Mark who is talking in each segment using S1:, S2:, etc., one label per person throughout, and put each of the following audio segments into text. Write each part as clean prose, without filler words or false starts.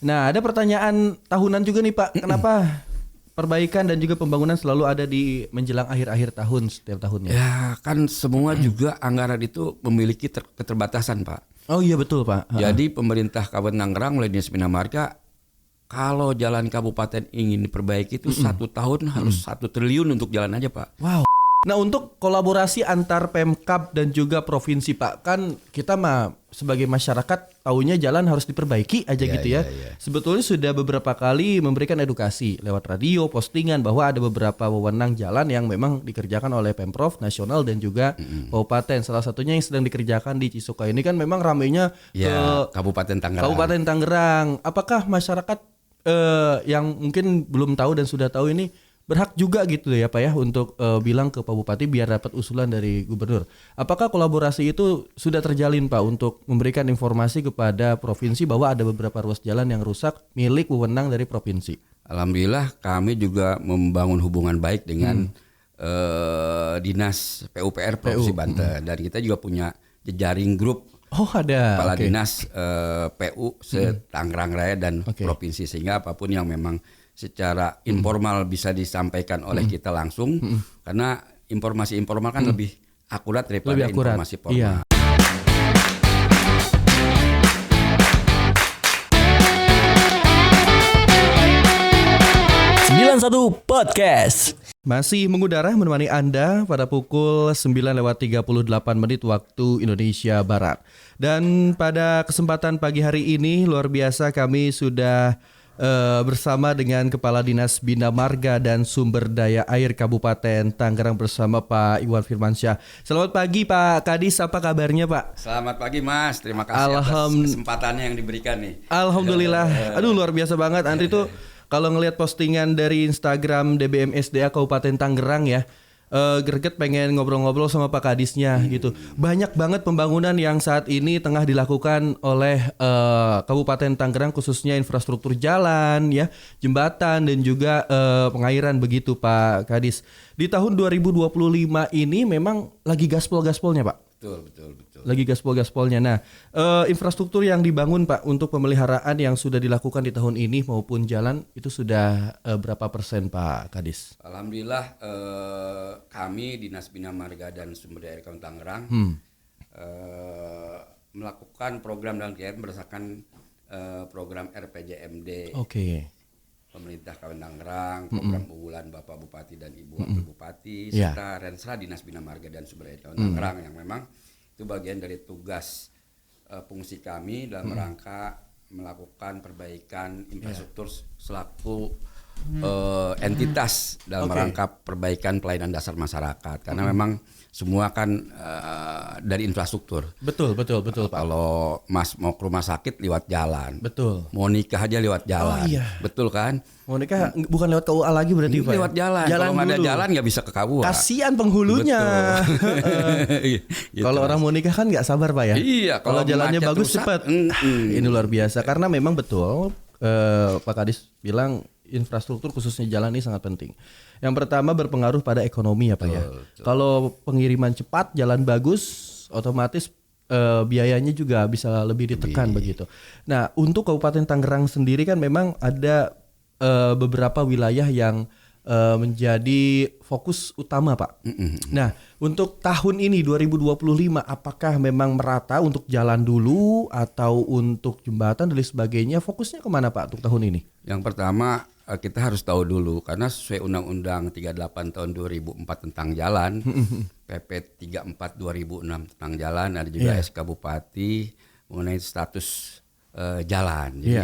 S1: Nah, ada pertanyaan tahunan juga nih Pak. Kenapa perbaikan dan juga pembangunan selalu ada di menjelang akhir-akhir tahun setiap tahunnya?
S2: Ya kan semua juga anggaran itu memiliki keterbatasan Pak.
S1: Oh iya betul Pak.
S2: Jadi pemerintah Kabupaten Tangerang melalui Dinas Bina Marga, kalau jalan kabupaten ingin diperbaiki itu 1 tahun harus 1 triliun untuk jalan aja Pak.
S1: Wow. Nah untuk kolaborasi antar Pemkab dan juga provinsi Pak, kan kita mah sebagai masyarakat taunya jalan harus diperbaiki aja gitu ya. Sebetulnya sudah beberapa kali memberikan edukasi lewat radio, postingan bahwa ada beberapa wewenang jalan yang memang dikerjakan oleh Pemprov nasional dan juga kabupaten. Salah satunya yang sedang dikerjakan di Cisuka ini kan memang ramainya ke
S2: Kabupaten Tangerang.
S1: Kabupaten Tangerang. Apakah masyarakat yang mungkin belum tahu dan sudah tahu ini berhak juga gitu ya Pak ya untuk bilang ke Pak Bupati biar dapat usulan dari gubernur. Apakah kolaborasi itu sudah terjalin Pak untuk memberikan informasi kepada provinsi bahwa ada beberapa ruas jalan yang rusak milik wewenang dari provinsi?
S2: Alhamdulillah kami juga membangun hubungan baik dengan Dinas PUPR Provinsi Banten dan kita juga punya jejaring grup kepala dinas PU se-Tangerang Raya dan provinsi, sehingga apapun yang memang secara informal bisa disampaikan oleh kita langsung karena informasi informal kan lebih akurat daripada informasi formal. Iya.
S1: Podcast masih mengudara menemani Anda pada pukul 9:38 waktu Indonesia Barat. Dan pada kesempatan pagi hari ini luar biasa kami sudah bersama dengan Kepala Dinas Bina Marga dan Sumber Daya Air Kabupaten Tangerang bersama Pak Iwan Firmansyah. Selamat pagi Pak Kadis, apa kabarnya Pak?
S2: Selamat pagi Mas, terima kasih atas kesempatannya yang diberikan nih.
S1: Alhamdulillah, aduh luar biasa banget. Andri tuh kalau ngelihat postingan dari Instagram DBM SDA Kabupaten Tangerang ya, greget pengen ngobrol-ngobrol sama Pak Kadisnya gitu. Banyak banget pembangunan yang saat ini tengah dilakukan oleh Kabupaten Tangerang, khususnya infrastruktur jalan ya, jembatan dan juga pengairan begitu Pak Kadis. Di tahun 2025 ini memang lagi gaspol-gaspolnya Pak.
S2: Betul.
S1: Lagi gaspol-gaspolnya. Nah, infrastruktur yang dibangun Pak untuk pemeliharaan yang sudah dilakukan di tahun ini maupun jalan itu sudah berapa persen Pak Kadis?
S2: Alhamdulillah kami Dinas Bina Marga dan Sumber Daya Air Kabupaten Tangerang melakukan program dan kegiatan berdasarkan program RPJMD. Pemerintah Kabupaten Tangerang, program unggulan Bapak Bupati dan Ibu Wakil Bupati, serta Rensra Dinas Bina Marga dan Sumber Daya Kabupaten Tangerang yang memang itu bagian dari tugas fungsi kami dalam rangka melakukan perbaikan infrastruktur selaku entitas dalam rangka perbaikan pelayanan dasar masyarakat, karena memang semua kan dari infrastruktur. Betul Pak. Kalau Mas mau ke rumah sakit lewat jalan. Betul. Mau nikah aja lewat jalan. Betul kan?
S1: Mau nikah bukan lewat KUA lagi berarti Pak.
S2: Lewat jalan. Kalau nggak ada jalan nggak bisa ke KUA.
S1: Kasihan penghulunya.
S2: Gitu,
S1: kalau orang mau nikah kan nggak sabar Pak ya.
S2: Iya.
S1: Kalau jalannya bagus cepat. Ini luar biasa karena memang betul Pak Kadis bilang infrastruktur khususnya jalan ini sangat penting. Yang pertama berpengaruh pada ekonomi ya Pak ya. Kalau pengiriman cepat, jalan bagus, otomatis biayanya juga bisa lebih ditekan begitu. Nah untuk Kabupaten Tangerang sendiri kan memang ada beberapa wilayah yang menjadi fokus utama Pak. Nah untuk tahun ini 2025 apakah memang merata untuk jalan dulu atau untuk jembatan dan sebagainya? Fokusnya kemana Pak untuk tahun ini?
S2: Yang pertama kita harus tahu dulu karena sesuai Undang-Undang 38 tahun 2004 tentang jalan, PP 34 2006 tentang jalan, ada juga SK Bupati mengenai status jalan. Jadi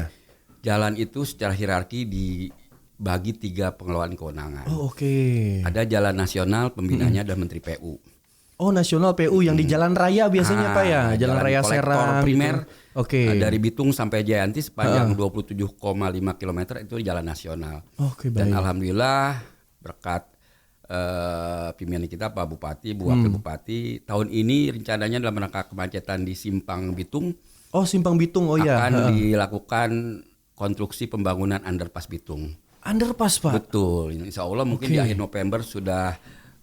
S2: jalan itu secara hierarki dibagi 3 pengelolaan kewenangan. Ada jalan nasional, pembinanya ada Menteri PU.
S1: Oh nasional PU yang di jalan raya biasanya Pak ya, jalan raya Serang
S2: primer.
S1: Gitu.
S2: Dari Bitung sampai Jayanti sepanjang 27,5 km itu jalan nasional. Dan alhamdulillah berkat pimpinan kita Pak Bupati, Bu Wakil Bupati, tahun ini rencananya dalam rangka kemacetan di Simpang Bitung.
S1: Simpang Bitung,
S2: akan dilakukan konstruksi pembangunan underpass Bitung.
S1: Underpass Pak?
S2: Betul, insya Allah mungkin di akhir November sudah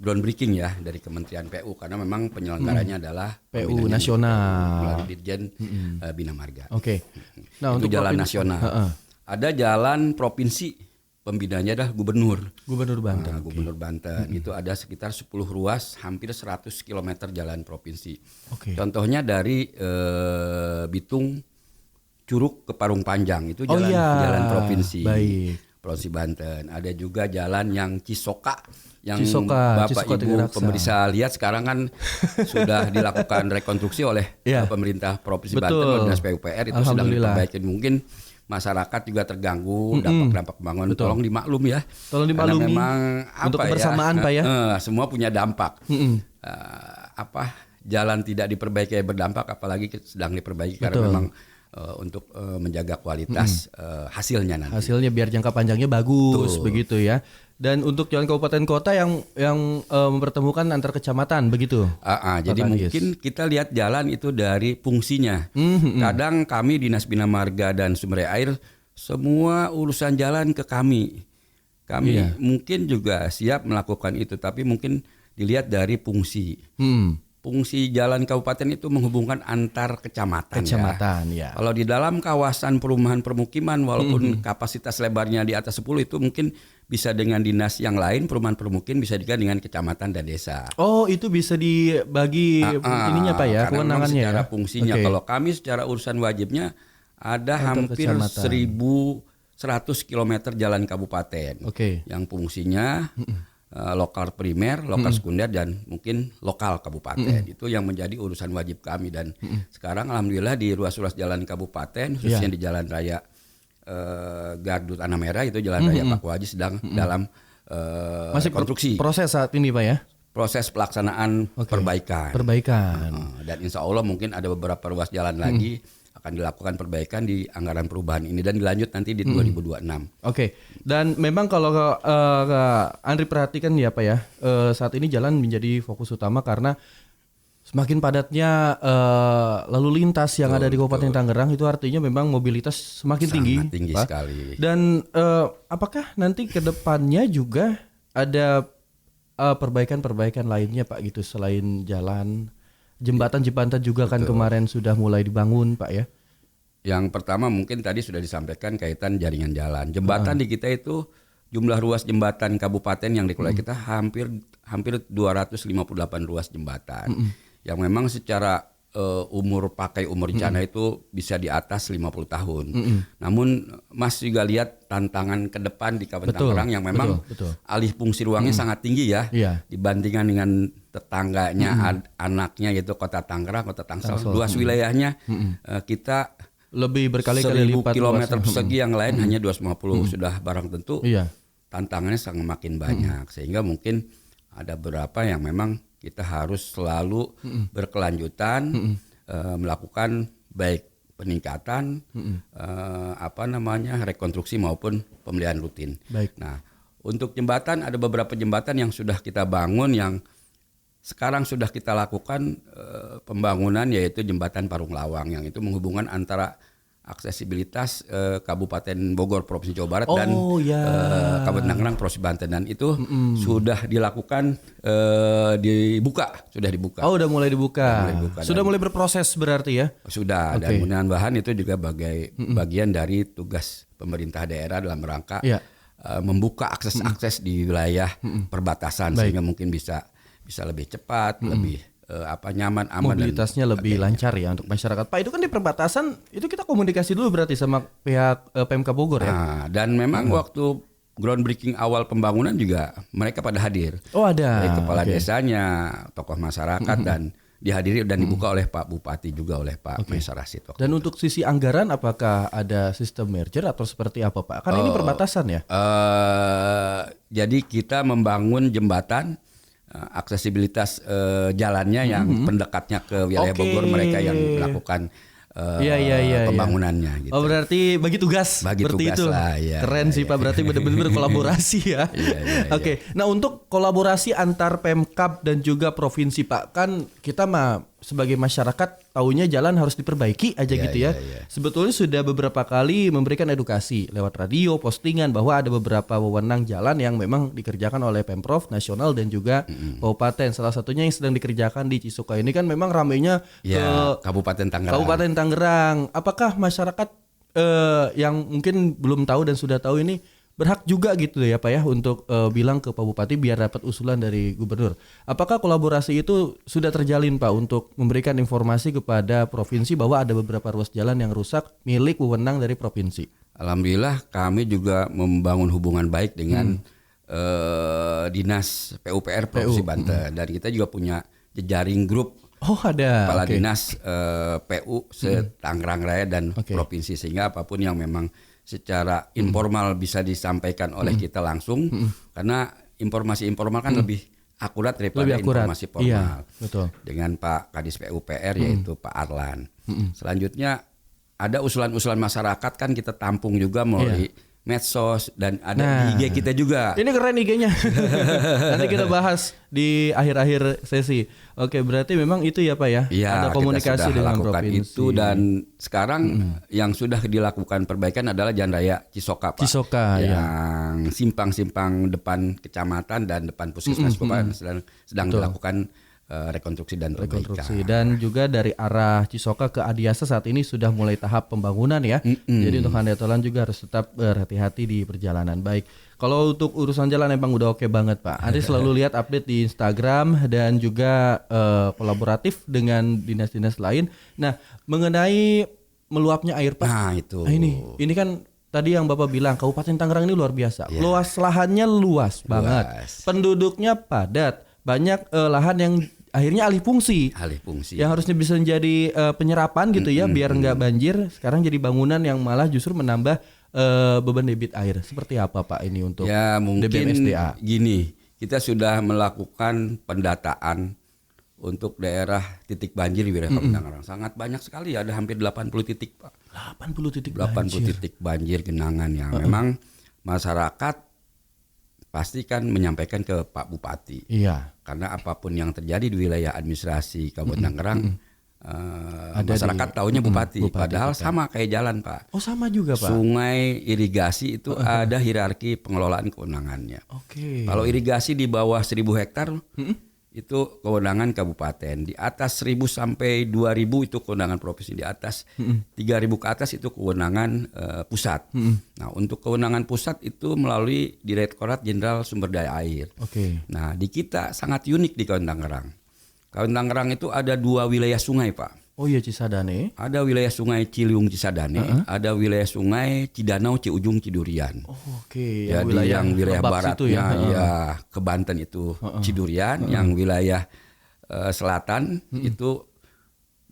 S2: groundbreaking ya dari Kementerian PU karena memang penyelenggaranya adalah
S1: PU nasional
S2: melalui Dirjen Bina Marga.
S1: Nah,
S2: itu
S1: untuk
S2: jalan nasional. Ada jalan provinsi, pembinanya adalah gubernur.
S1: Gubernur Banten.
S2: Gubernur Banten itu ada sekitar 10 ruas, hampir 100 km jalan provinsi. Contohnya dari Bitung Curug ke Parung Panjang itu jalan provinsi.
S1: Baik.
S2: Provinsi Banten. Ada juga jalan yang Cisoka yang Bapak Ibu pemerintah lihat sekarang kan sudah dilakukan rekonstruksi oleh pemerintah Provinsi Banten, Dinas PUPR itu sedang diperbaiki. Mungkin masyarakat juga terganggu dampak pembangunan. Tolong dimaklum ya.
S1: Tolong dimaklumi.
S2: Memang
S1: untuk kebersamaan Pak ya.
S2: Semua punya dampak. Jalan tidak diperbaiki berdampak, apalagi sedang diperbaiki karena memang untuk menjaga kualitas hasilnya nanti.
S1: Hasilnya biar jangka panjangnya bagus. Begitu ya. Dan untuk jalan kabupaten kota yang mempertemukan antar kecamatan begitu.
S2: Jadi mungkin kita lihat jalan itu dari fungsinya. Kadang kami Dinas Bina Marga dan Sumber Daya Air semua urusan jalan ke kami. Kami mungkin juga siap melakukan itu, tapi mungkin dilihat dari fungsi. Fungsi jalan kabupaten itu menghubungkan antar kecamatan. Ya. Kalau di dalam kawasan perumahan permukiman, walaupun kapasitas lebarnya di atas 10 itu mungkin bisa dengan dinas yang lain, perumahan permukiman bisa juga dengan kecamatan dan desa.
S1: Oh, itu bisa dibagi ininya Pak ya, kewenangannya.
S2: Secara fungsinya. Kalau kami secara urusan wajibnya ada hampir 1.100 km jalan kabupaten. Yang fungsinya lokal primer, lokal sekunder, dan mungkin lokal kabupaten. Itu yang menjadi urusan wajib kami. Dan sekarang alhamdulillah di ruas-ruas jalan kabupaten, khususnya di Jalan Raya Gardu Tanah Merah, itu Jalan Raya Pakuaji sedang dalam
S1: masih
S2: konstruksi.
S1: Proses saat ini Pak ya?
S2: Proses pelaksanaan perbaikan. Dan insya Allah mungkin ada beberapa ruas jalan lagi akan dilakukan perbaikan di anggaran perubahan ini dan dilanjut nanti di 2026. Dan memang kalau Andri perhatikan ya Pak ya, saat ini jalan menjadi fokus utama karena semakin padatnya lalu lintas yang ada di Kabupaten Tangerang, itu artinya memang mobilitas semakin tinggi Pak. Sekali.
S1: Dan apakah nanti ke depannya juga ada perbaikan-perbaikan lainnya Pak gitu selain jalan? Jembatan-jembatan juga kan kemarin sudah mulai dibangun Pak ya.
S2: Yang pertama mungkin tadi sudah disampaikan kaitan jaringan jalan. Jembatan di kita itu jumlah ruas jembatan kabupaten yang dikelola kita hampir 258 ruas jembatan. Yang memang secara umur rencana itu bisa di atas 50 tahun. Namun Mas juga lihat tantangan ke depan di Kabupaten Tangerang yang memang alih fungsi ruangnya sangat tinggi ya. Dibandingkan dengan tetangganya, anaknya yaitu Kota Tangerang, Kota Tangsel. Luas wilayahnya kita
S1: lebih berkali-kali lipat
S2: kilometer persegi, yang lain hanya 250. Sudah barang tentu tantangannya sangat makin banyak. Sehingga mungkin ada beberapa yang memang kita harus selalu berkelanjutan melakukan baik peningkatan rekonstruksi maupun pemeliharaan rutin. Nah, untuk jembatan ada beberapa jembatan yang sudah kita bangun yang sekarang sudah kita lakukan pembangunan, yaitu jembatan Parung Lawang yang itu menghubungkan antara aksesibilitas Kabupaten Bogor Provinsi Jawa Barat dan Kabupaten Tangerang Provinsi Banten, dan itu sudah dilakukan sudah dibuka.
S1: Udah mulai dibuka. Sudah mulai berproses berarti ya?
S2: Sudah. Dan mudah-mudahan itu juga bagian dari tugas pemerintah daerah dalam rangka membuka akses-akses di wilayah perbatasan sehingga mungkin bisa lebih cepat, lebih nyaman, aman,
S1: mobilitasnya lebih lancar ya untuk masyarakat. Pak, itu kan di perbatasan itu kita komunikasi dulu berarti sama pihak PMK Bogor ya.
S2: Dan memang waktu groundbreaking awal pembangunan juga mereka pada hadir.
S1: Ada.
S2: Dari kepala desanya, tokoh masyarakat dan dihadiri dan dibuka oleh Pak Bupati juga oleh Pak Maesa Rasid.
S1: Dan untuk sisi anggaran apakah ada sistem merger atau seperti apa Pak? Kan ini perbatasan ya.
S2: Jadi kita membangun jembatan, aksesibilitas jalannya yang pendekatnya ke wilayah Bogor, mereka yang melakukan pembangunannya. Gitu.
S1: Berarti bagi tugas seperti itu. Keren sih Pak, berarti benar-benar berkolaborasi ya. Nah, untuk kolaborasi antar Pemkab dan juga provinsi Pak, kan kita sebagai masyarakat taunya jalan harus diperbaiki aja gitu ya. Sebetulnya sudah beberapa kali memberikan edukasi lewat radio, postingan bahwa ada beberapa wewenang jalan yang memang dikerjakan oleh Pemprov nasional dan juga kabupaten. Salah satunya yang sedang dikerjakan di Cisoka ini kan memang ramainya ke
S2: Kabupaten Tangerang.
S1: Apakah masyarakat yang mungkin belum tahu dan sudah tahu ini berhak juga gitu ya Pak ya untuk bilang ke Pak Bupati biar dapat usulan dari gubernur. Apakah kolaborasi itu sudah terjalin Pak untuk memberikan informasi kepada provinsi bahwa ada beberapa ruas jalan yang rusak milik wewenang dari provinsi?
S2: Alhamdulillah kami juga membangun hubungan baik dengan Dinas PUPR Provinsi Banten, dan kita juga punya jejaring grup kepala dinas PU se-Tangerang Raya dan provinsi, sehingga apapun yang memang secara informal bisa disampaikan oleh kita langsung, karena informasi informal kan lebih akurat daripada informasi formal.
S1: Iya, betul.
S2: Dengan Pak Kadis PUPR yaitu Pak Arlan. Selanjutnya ada usulan-usulan masyarakat kan kita tampung juga melalui medsos dan ada di IG kita juga.
S1: Ini keren IG-nya. Nanti kita bahas di akhir-akhir sesi. Oke, berarti memang itu ya Pak ya?
S2: Iya,
S1: ada komunikasi dengan provinsi.
S2: Itu, dan sekarang yang sudah dilakukan perbaikan adalah Jalan Raya Cisoka Pak.
S1: Cisoka
S2: yang simpang-simpang depan kecamatan dan depan puskesmas sedang dilakukan rekonstruksi dan perbaikan.
S1: Dan juga dari arah Cisoka ke Adiasa saat ini sudah mulai tahap pembangunan ya. Jadi untuk Handetolan juga harus tetap berhati-hati di perjalanan. Baik, kalau untuk urusan jalan emang udah oke banget Pak. Anda selalu lihat update di Instagram dan juga kolaboratif dengan dinas-dinas lain. Nah, mengenai meluapnya air Pak.
S2: Nah itu.
S1: Nah, ini kan tadi yang Bapak bilang Kabupaten Tangerang ini luar biasa. Luas lahannya luas banget. Penduduknya padat. Banyak lahan yang akhirnya alih fungsi yang harusnya bisa menjadi penyerapan gitu ya biar nggak banjir, sekarang jadi bangunan yang malah justru menambah beban debit air. Seperti apa Pak ini untuk
S2: mungkin
S1: DBMSDA?
S2: Gini, kita sudah melakukan pendataan untuk daerah titik banjir di wilayah Kabupaten Tangerang. Sangat banyak sekali, ada hampir 80 titik Pak.
S1: 80 titik
S2: 80 titik banjir genangan yang memang masyarakat pasti kan menyampaikan ke Pak Bupati.
S1: Iya.
S2: Karena apapun yang terjadi di wilayah administrasi Kabupaten Tangerang, masyarakat taunya Bupati. Padahal sama kayak jalan Pak.
S1: Oh sama juga Pak.
S2: Sungai, irigasi itu ada hierarki pengelolaan kewenangannya. Kalau irigasi di bawah 1.000 hektar itu kewenangan kabupaten. Di atas 1.000 sampai 2.000 itu kewenangan provinsi. Di atas 3.000 ke atas itu kewenangan pusat. Nah, untuk kewenangan pusat itu melalui Direktorat Jenderal Sumber Daya Air. Nah, di kita sangat unik di Kabupaten Tangerang. Kabupaten Tangerang itu ada 2 wilayah sungai Pak.
S1: Oh iya, Cisadane.
S2: Ada wilayah sungai Ciliwung Cisadane, ada wilayah sungai Cidanau Ciujung Cidurian.
S1: Jadi
S2: yang wilayah baratnya ke Banten itu Cidurian, yang wilayah selatan itu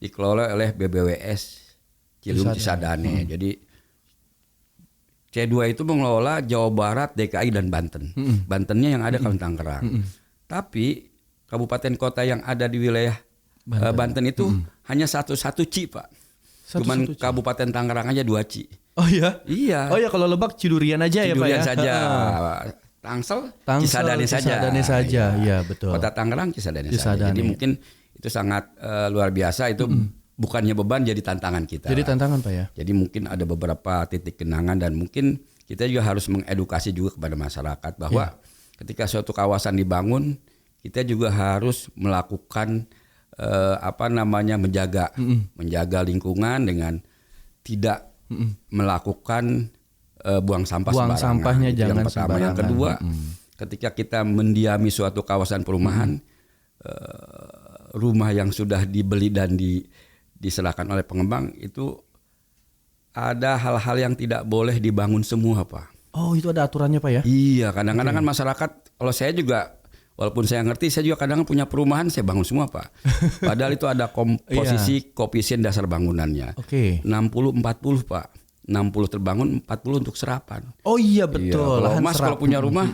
S2: dikelola oleh BBWS Ciliwung Cisadane. Jadi C2 itu mengelola Jawa Barat, DKI dan Banten. Bantennya yang ada Kabupaten Tangerang. Tapi kabupaten kota yang ada di wilayah Banten itu hanya satu Ci Pak. Cuman Kabupaten Tangerang aja 2 Ci.
S1: Oh iya?
S2: Iya.
S1: Oh ya, kalau Lebak Cidurian aja ya Pak ya?
S2: Cidurian saja. Tangsel Cisadane
S1: saja. Iya betul.
S2: Kota Tangerang Cisadane saja. Jadi mungkin itu sangat luar biasa. Itu bukannya beban, jadi tantangan kita.
S1: Jadi tantangan Pak ya?
S2: Jadi mungkin ada beberapa titik genangan dan mungkin kita juga harus mengedukasi juga kepada masyarakat bahwa ketika suatu kawasan dibangun, kita juga harus melakukan menjaga lingkungan dengan tidak melakukan buang sampah sembarangan.
S1: Sampahnya
S2: itu
S1: jangan
S2: yang pertama.
S1: sembarangan.
S2: Yang kedua, ketika kita mendiami suatu kawasan perumahan, rumah yang sudah dibeli dan diserahkan oleh pengembang itu ada hal-hal yang tidak boleh dibangun semua Pak.
S1: Oh itu ada aturannya Pak ya?
S2: Iya, kadang-kadang kan masyarakat, kalau saya juga walaupun saya ngerti, saya juga kadang punya perumahan, saya bangun semua Pak. Padahal itu ada komposisi koefisien dasar bangunannya. 60-40 Pak. 60 terbangun, 40 untuk serapan.
S1: Oh iya betul.
S2: Kalau Mas kalau punya rumah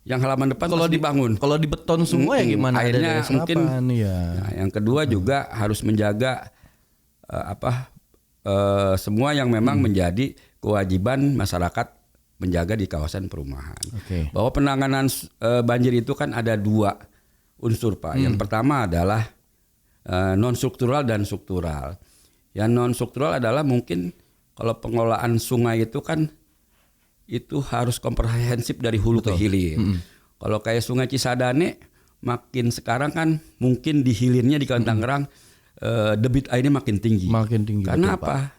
S2: yang halaman depan kalau dibangun.
S1: Kalau di beton semua ya gimana?
S2: Akhirnya mungkin.
S1: Nah,
S2: yang kedua juga harus menjaga semua yang memang menjadi kewajiban masyarakat menjaga di kawasan perumahan. Bahwa penanganan banjir itu kan ada 2 unsur Pak. Yang pertama adalah non struktural dan struktural. Yang non struktural adalah mungkin kalau pengelolaan sungai itu kan itu harus komprehensif dari hulu ke hilir. Kalau kayak Sungai Cisadane makin sekarang kan mungkin di hilirnya di Kabupaten Tangerang debit airnya makin tinggi.
S1: Makin tinggi.
S2: Karena apa?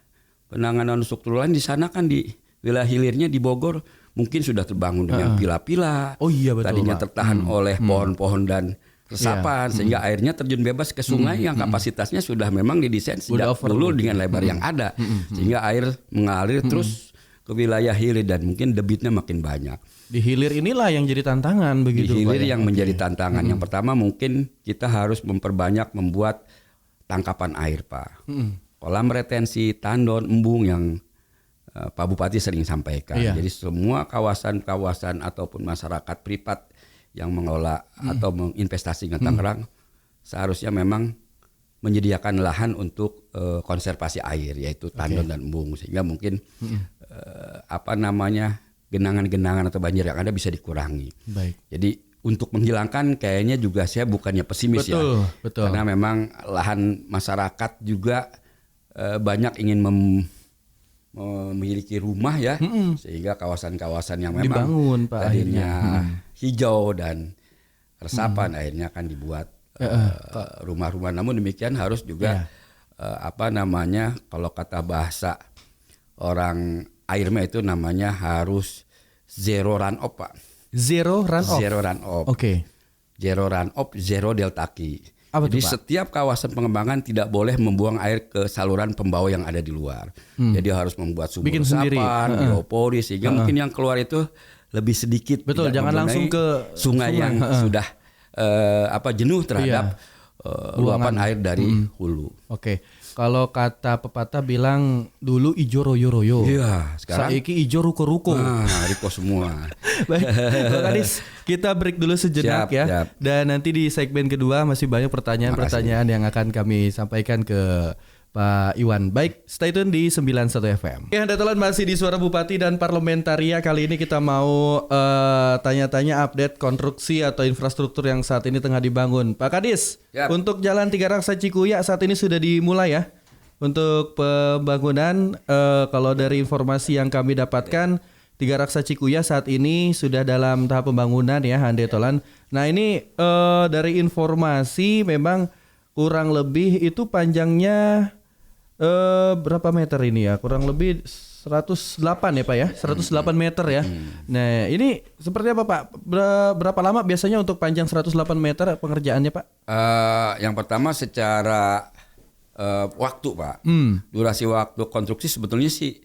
S2: penanganan struktural lain di sana kan di wilayah hilirnya di Bogor mungkin sudah terbangun dengan pila-pila.
S1: Oh iya betul.
S2: Tadinya tertahan oleh pohon-pohon dan resapan sehingga airnya terjun bebas ke sungai yang kapasitasnya sudah memang didesain sejak dulu dengan lebar yang ada sehingga air mengalir terus ke wilayah hilir dan mungkin debitnya makin banyak.
S1: Di hilir inilah yang jadi tantangan begitu.
S2: Di hilir yang menjadi tantangan. Yang pertama mungkin kita harus memperbanyak membuat tangkapan air, Pak. Kolam retensi, tandon, embung yang Pak Bupati sering sampaikan. Jadi semua kawasan-kawasan ataupun masyarakat privat yang mengelola atau menginvestasi ke Tangerang seharusnya memang menyediakan lahan untuk konservasi air yaitu tandon dan embung sehingga mungkin genangan-genangan atau banjir yang ada bisa dikurangi. Baik. Jadi untuk menghilangkan kayaknya juga saya bukannya pesimis betul. Karena memang lahan masyarakat juga banyak ingin memiliki rumah ya sehingga kawasan-kawasan yang memang
S1: dibangun, Pak,
S2: tadinya hijau dan resapan akhirnya akan dibuat rumah-rumah. Namun demikian harus juga kalau kata bahasa orang airnya itu namanya harus zero run off, Pak.
S1: Zero run
S2: off.
S1: Oke.
S2: Zero run off, zero deltaki.
S1: Jadi
S2: setiap kawasan pengembangan tidak boleh membuang air ke saluran pembawa yang ada di luar. Jadi harus membuat sumur resapan, biopori sehingga mungkin yang keluar itu lebih sedikit.
S1: Betul, jangan langsung ke
S2: sungai yang sudah jenuh terhadap luapan air dari hulu.
S1: Oke. Kalau kata pepatah bilang dulu ijo royo-royo.
S2: Iya, sekarang
S1: saiki ijo ruko-ruko.
S2: Ruko semua.
S1: Baik, Pak Kadis, kita break dulu sejenak siap. Dan nanti di segmen kedua masih banyak pertanyaan-pertanyaan yang akan kami sampaikan ke Pak Iwan. Baik, stay tune di 91 FM. Anda telah masih di Suara Bupati dan Parlementaria. Kali ini kita mau tanya-tanya update konstruksi atau infrastruktur yang saat ini tengah dibangun. Pak Kadis, untuk Jalan Tiga Raksa Cikuya saat ini sudah dimulai ya. Untuk pembangunan, kalau dari informasi yang kami dapatkan, Tiga Raksa Cikuya saat ini sudah dalam tahap pembangunan ya, Hande Tolan. Nah ini dari informasi memang kurang lebih itu panjangnya berapa meter ini ya? Kurang lebih 108 ya Pak ya? 108 meter ya. Nah ini seperti apa Pak? Berapa lama biasanya untuk panjang 108 meter pengerjaannya Pak?
S2: Yang pertama secara waktu Pak. Durasi waktu konstruksi sebetulnya sih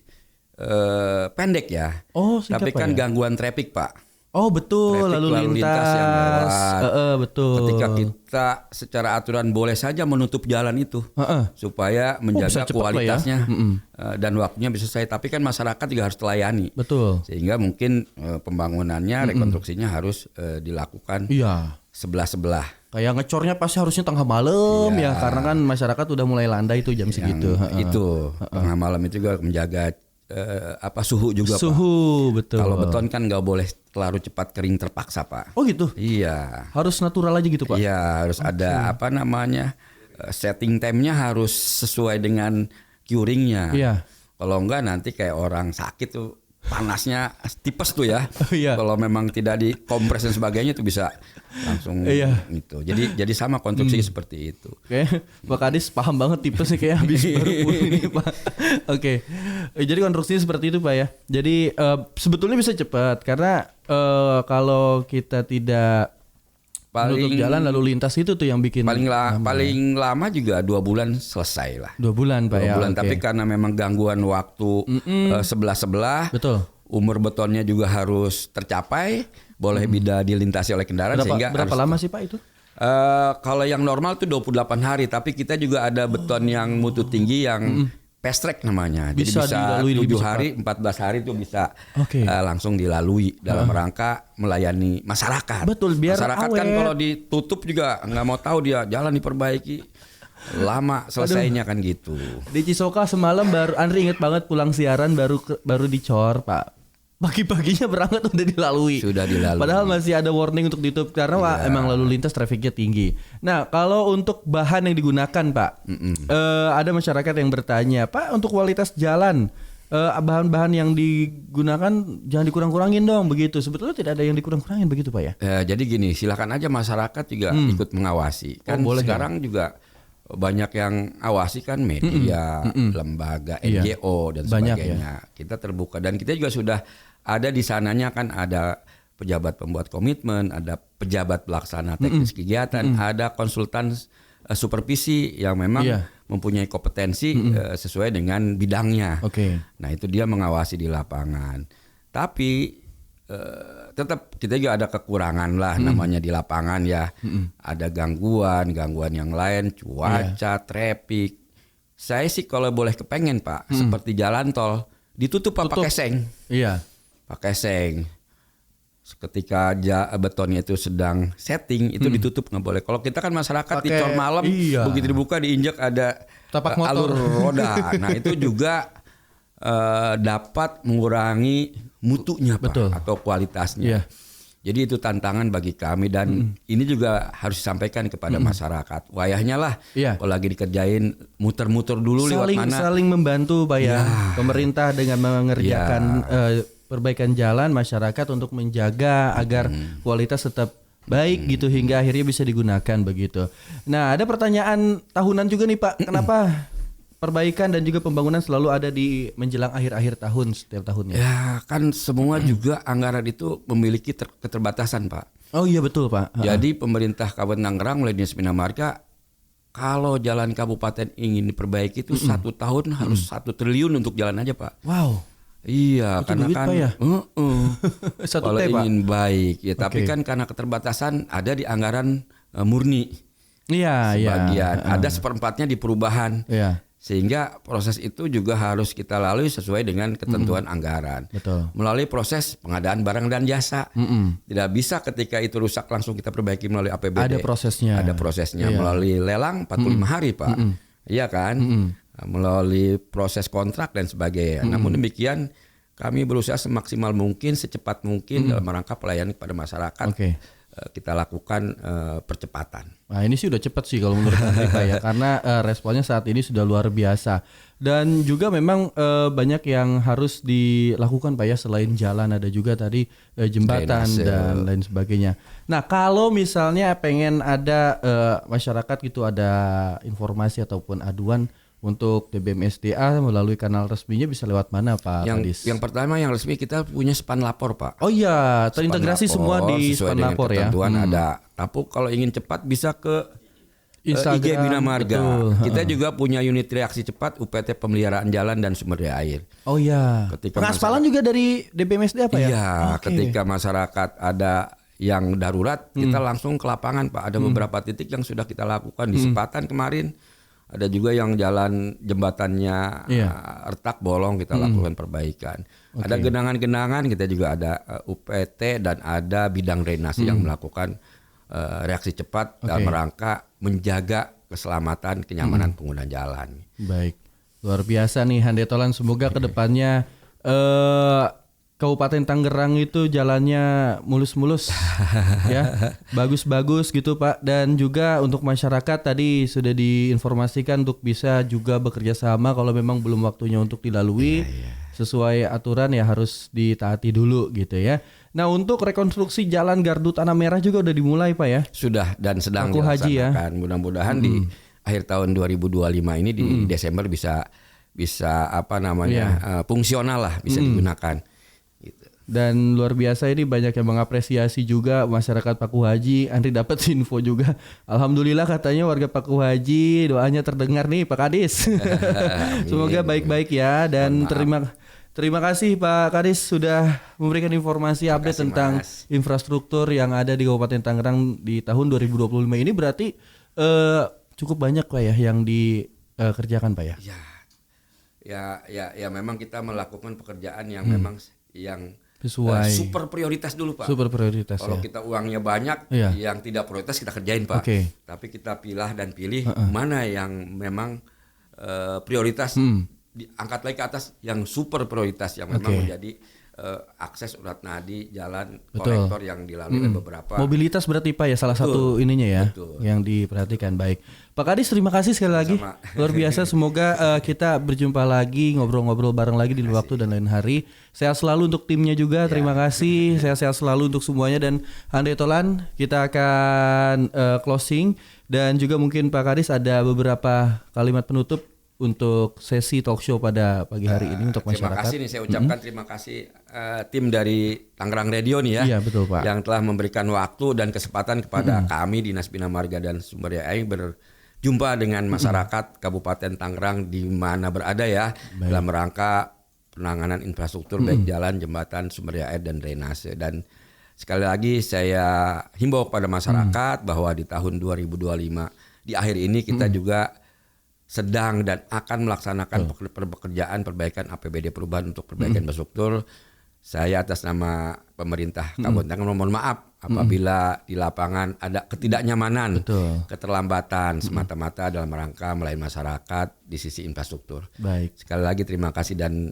S2: pendek ya.
S1: Oh,
S2: tapi kan gangguan traffic Pak.
S1: Oh betul, lalu lintas
S2: yang lewat.
S1: Betul.
S2: Ketika kita secara aturan boleh saja menutup jalan itu supaya menjaga kualitasnya dan waktunya bisa selesai. Tapi kan masyarakat juga harus telayani.
S1: Betul.
S2: Sehingga mungkin pembangunannya, rekonstruksinya harus dilakukan sebelah-sebelah.
S1: Kayak ngecornya pasti harusnya tengah malam ya karena kan masyarakat udah mulai landai tuh jam segitu.
S2: Itu tengah malam itu juga menjaga suhu juga
S1: Suhu,
S2: Pak.
S1: betul.
S2: Kalau beton kan nggak boleh terlalu cepat kering terpaksa Pak.
S1: Oh gitu?
S2: Iya.
S1: Harus natural aja gitu Pak?
S2: Iya harus ada setting time-nya harus sesuai dengan curingnya.
S1: Iya.
S2: Kalau enggak nanti kayak orang sakit tuh panasnya tipes tuh ya.
S1: Iya.
S2: Kalau memang tidak dikompres dan sebagainya itu bisa langsung gitu. Jadi sama konstruksi seperti itu.
S1: Oke, Pak Kadis paham banget tipes nih kayak habis baru pulang ini Pak. Oke. Jadi konstruksinya seperti itu Pak ya. Jadi sebetulnya bisa cepat karena kalau kita tidak menutup jalan lalu lintas itu tuh yang bikin
S2: paling lama juga 2 bulan selesai lah.
S1: 2 bulan Pak
S2: 2 bulan, tapi karena memang gangguan waktu sebelah-sebelah.
S1: Betul.
S2: Umur betonnya juga harus tercapai, boleh tidak dilintasi oleh kendaraan.
S1: Berapa lama sih Pak itu?
S2: Kalau yang normal tuh 28 hari, tapi kita juga ada beton yang mutu tinggi yang fast track namanya. Jadi bisa 7 hari, 14 hari itu bisa langsung dilalui dalam rangka melayani masyarakat.
S1: Betul, biar
S2: masyarakat
S1: awet.
S2: Kan kalau ditutup juga nggak mau tahu dia jalan diperbaiki. Lama selesainya kan gitu.
S1: Di Cisoka semalam Andri inget banget pulang siaran baru dicor Pak. Pagi-paginya berangkat udah dilalui.
S2: Sudah dilalui.
S1: Padahal masih ada warning untuk ditutup karena emang lalu lintas trafiknya tinggi. Nah kalau untuk bahan yang digunakan Pak, ada masyarakat yang bertanya Pak untuk kualitas jalan bahan-bahan yang digunakan jangan dikurang-kurangin dong begitu. Sebetulnya tidak ada yang dikurang-kurangin begitu Pak ya?
S2: Jadi gini, silakan aja masyarakat juga ikut mengawasi. Kan
S1: boleh
S2: sekarang juga banyak yang awasi kan media, lembaga, NGO dan sebagainya. Kita terbuka dan kita juga sudah ada di sananya kan ada pejabat pembuat komitmen, ada pejabat pelaksana teknis kegiatan, ada konsultan supervisi yang memang mempunyai kompetensi sesuai dengan bidangnya. Nah itu dia mengawasi di lapangan. Tapi tetap kita juga ada kekurangan lah namanya di lapangan ya. Ada gangguan yang lain, cuaca, traffic. Saya sih kalau boleh kepengen Pak, seperti jalan tol ditutup pakai seng. Pakai seng. Ketika betonnya itu sedang setting itu ditutup nggak boleh. Kalau kita kan masyarakat di cor malam begitu dibuka diinjak ada alur roda. Nah itu juga dapat mengurangi mutunya Pak atau kualitasnya. Jadi itu tantangan bagi kami dan ini juga harus disampaikan kepada masyarakat. Wayahnya lah kalau lagi dikerjain muter-muter dulu lewat mana.
S1: Saling membantu Pak ya. Pemerintah dengan mengerjakan perbaikan jalan, masyarakat untuk menjaga agar kualitas tetap baik gitu hingga akhirnya bisa digunakan begitu. Nah ada pertanyaan tahunan juga nih Pak, kenapa perbaikan dan juga pembangunan selalu ada di menjelang akhir-akhir tahun setiap tahunnya?
S2: Ya kan semua juga anggaran itu memiliki keterbatasan Pak.
S1: Oh iya betul Pak.
S2: Jadi pemerintah Kabupaten Tangerang melalui Dinas Bina Marga kalau jalan kabupaten ingin diperbaiki itu 1 tahun harus 1 triliun untuk jalan aja Pak.
S1: Wow.
S2: Iya,
S1: itu
S2: karena
S1: duit,
S2: kan
S1: Pak, ya?
S2: kalau ingin baik ya, tapi kan karena keterbatasan ada di anggaran murni. Sebagian ada seperempatnya di perubahan. Sehingga proses itu juga harus kita lalui sesuai dengan ketentuan anggaran. Melalui proses pengadaan barang dan jasa. Tidak bisa ketika itu rusak langsung kita perbaiki melalui APBD. Ada prosesnya. Melalui lelang 45 hari Pak. Iya kan? Melalui proses kontrak dan sebagainya. Namun demikian kami berusaha semaksimal mungkin, secepat mungkin dalam rangka pelayanan kepada masyarakat. Kita lakukan percepatan.
S1: Nah ini sih udah cepat sih kalau menurut Pak ya, karena responnya saat ini sudah luar biasa. Dan juga memang banyak yang harus dilakukan Pak ya, selain jalan ada juga tadi jembatan dan lain sebagainya. Nah kalau misalnya pengen ada masyarakat gitu ada informasi ataupun aduan untuk TBM-SDA melalui kanal resminya bisa lewat mana Pak Kadis?
S2: Yang pertama yang resmi kita punya span lapor Pak.
S1: Oh iya, terintegrasi semua di span lapor ya.
S2: Ada. Tapi kalau ingin cepat bisa ke Instagram, IG Bina Marga. Kita juga punya unit reaksi cepat UPT pemeliharaan jalan dan sumber daya air.
S1: Oh iya. Pengaspalan juga dari DBM-SDA Pak ya?
S2: Iya, ketika masyarakat ada yang darurat, kita langsung ke lapangan Pak. Ada beberapa titik yang sudah kita lakukan di Sepatan kemarin. Ada juga yang jalan jembatannya retak bolong kita lakukan perbaikan. Ada genangan-genangan kita juga ada UPT dan ada bidang drainasi yang melakukan reaksi cepat dalam rangka menjaga keselamatan kenyamanan pengguna jalan.
S1: Baik, luar biasa nih Handetolan. Semoga kedepannya Kabupaten Tangerang itu jalannya mulus-mulus ya, bagus-bagus gitu Pak. Dan juga untuk masyarakat tadi sudah diinformasikan untuk bisa juga bekerja sama kalau memang belum waktunya untuk dilalui sesuai aturan ya harus ditaati dulu gitu ya. Nah untuk rekonstruksi jalan Gardu Tanah Merah juga udah dimulai Pak ya?
S2: Sudah dan sedang
S1: dilaksanakan.
S2: Mudah-mudahan di akhir tahun 2025 ini di Desember bisa fungsional lah, bisa digunakan.
S1: Dan luar biasa ini banyak yang mengapresiasi juga masyarakat Paku Haji. Andri dapat info juga. Alhamdulillah katanya warga Paku Haji doanya terdengar nih Pak Kadis. Semoga baik-baik ya dan terima kasih Pak Kadis sudah memberikan informasi update tentang infrastruktur yang ada di Kabupaten Tangerang di tahun 2025 ini. Berarti cukup banyak Pak ya yang dikerjakan Pak ya.
S2: Ya memang kita melakukan pekerjaan yang memang yang
S1: sesuai
S2: super prioritas dulu Pak.
S1: Super prioritas.
S2: Kalau kita uangnya banyak, yang tidak prioritas kita kerjain Pak. Tapi kita pilih mana yang memang prioritas, diangkat lagi ke atas yang super prioritas yang memang menjadi akses urat nadi, jalan, kolektor yang dilalui oleh beberapa.
S1: Mobilitas berarti Pak ya salah satu ininya ya yang diperhatikan. Baik, Pak Kadis terima kasih sekali lagi. Luar biasa, semoga kita berjumpa lagi, ngobrol-ngobrol bareng lagi di waktu dan lain hari. Sehat selalu untuk timnya juga, terima kasih. Sehat-sehat selalu untuk semuanya, dan Handai Tolan kita akan closing, dan juga mungkin Pak Kadis ada beberapa kalimat penutup untuk sesi talk show pada pagi hari ini untuk masyarakat.
S2: Terima kasih nih, saya ucapkan terima kasih tim dari Tangerang Radio nih ya.
S1: Iya betul Pak.
S2: Yang telah memberikan waktu dan kesempatan kepada kami Dinas Bina Marga dan Sumber Daya Air berjumpa dengan masyarakat Kabupaten Tangerang di mana berada ya. Baik. Dalam rangka penanganan infrastruktur baik jalan, jembatan, sumber daya air dan drainase. Dan sekali lagi saya himbau kepada masyarakat bahwa di tahun 2025 di akhir ini kita juga sedang dan akan melaksanakan pekerjaan perbaikan APBD perubahan untuk perbaikan infrastruktur. Saya atas nama pemerintah Kabupaten Tangerang mohon maaf apabila di lapangan ada ketidaknyamanan, keterlambatan semata-mata dalam rangka melayani masyarakat di sisi infrastruktur. Baik. Sekali lagi terima kasih, dan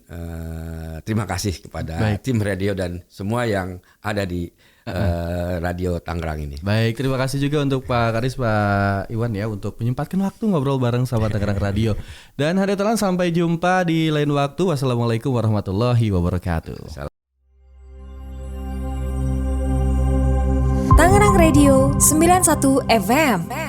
S2: terima kasih kepada tim radio dan semua yang ada di Radio Tangerang ini.
S1: Baik, terima kasih juga untuk Pak Kadis, Pak Iwan ya, untuk menyempatkan waktu ngobrol bareng sama Tangerang Radio. Dan Handai Tolan, sampai jumpa di lain waktu. Wassalamualaikum warahmatullahi wabarakatuh.
S3: Tangerang Radio 91 FM.